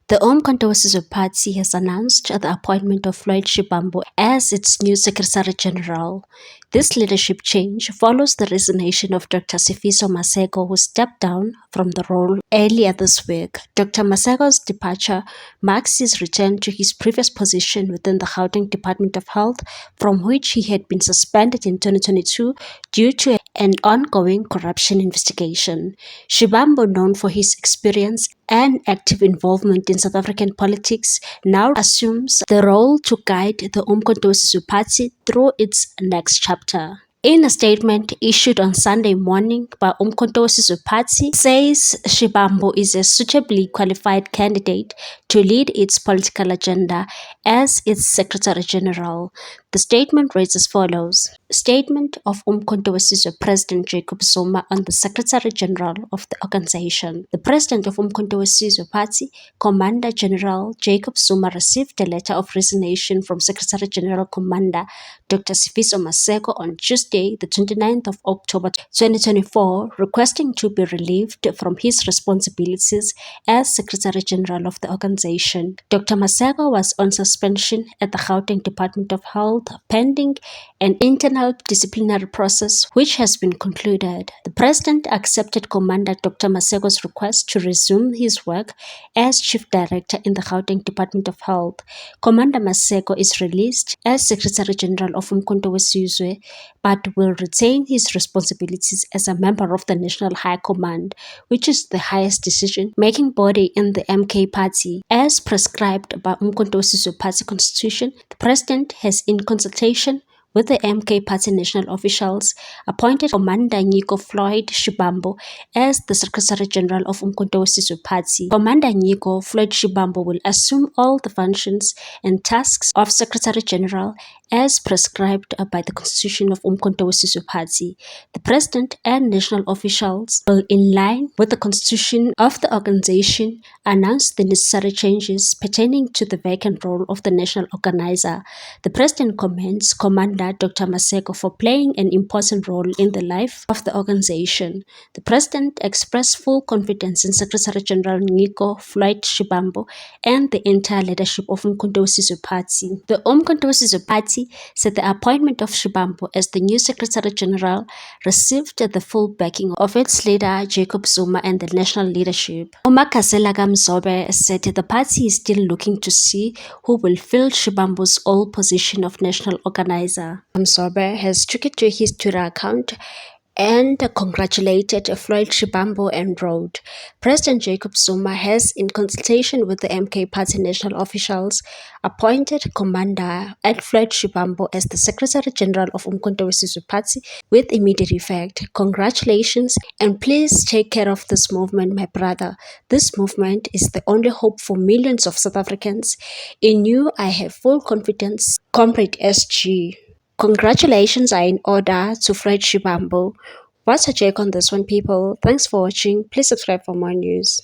The Umkhonto Party has announced the appointment of Floyd Shivhambu as its new Secretary General. This leadership change follows the resignation of Dr. Sifiso Maseko, who stepped down from the role earlier this week. Dr. Maseko's departure marks his return to his previous position within the Gauteng Department of Health, from which he had been suspended in 2022 due to an ongoing corruption investigation. Shivhambu, known for his experience and active involvement in South African politics, now assumes the role to guide the Umkhonto Party through its next chapter. In a statement issued on Sunday morning by Umkhonto Party, says Shivhambu is a suitably qualified candidate to lead its political agenda as its Secretary General. The statement reads as follows. Statement of Umkhonto President Jacob Zuma on the Secretary General of the organization. The President of Umkhonto Party, Commander General Jacob Zuma, received a letter of resignation from Secretary General Commander Dr. Sifiso Maseko on Tuesday, the 29th of October 2024, requesting to be relieved from his responsibilities as Secretary General of the organization. Dr. Maseko was on suspension at the Gauteng Department of Health pending an internal disciplinary process which has been concluded. The President accepted Commander Dr. Maseko's request to resume his work as Chief Director in the Gauteng Department of Health. Commander Maseko is released as Secretary General of Umkhonto Wesizwe, but will retain his responsibilities as a member of the National High Command, which is the highest decision-making body in the MK Party. As prescribed by Umkhonto Party Constitution, the President has, in consultation with the MK Party national officials, appointed Commander Floyd Shivhambu as the Secretary General of Umkhonto Party. Commander Floyd Shivhambu will assume all the functions and tasks of Secretary General as prescribed by the Constitution of Umkhonto Party. The President and national officials will, in line with the Constitution of the organization, announce the necessary changes pertaining to the vacant role of the national organizer. The President commends Commander Dr. Maseko for playing an important role in the life of the organization. The President expressed full confidence in Secretary General Floyd Shivhambu and the entire leadership of Umkhonto Party. The Umkhonto Party said the appointment of Shivhambu as the new Secretary General received the full backing of its leader Jacob Zuma and the national leadership. Umakasela Mzobe said the party is still looking to see who will fill Shivhambu's old position of national organizer. Mzobe has took it to his Twitter account and congratulated Floyd Shivhambu and wrote, President Jacob Zuma has, in consultation with the MK Party national officials, appointed Commander Floyd Shivhambu as the Secretary General of Umkhonto Party with immediate effect. Congratulations, and please take care of this movement, my brother. This movement is the only hope for millions of South Africans. In you, I have full confidence, Comrade SG. Congratulations are in order to Floyd Shivhambu. What's your take on this one, people? Thanks for watching. Please subscribe for more news.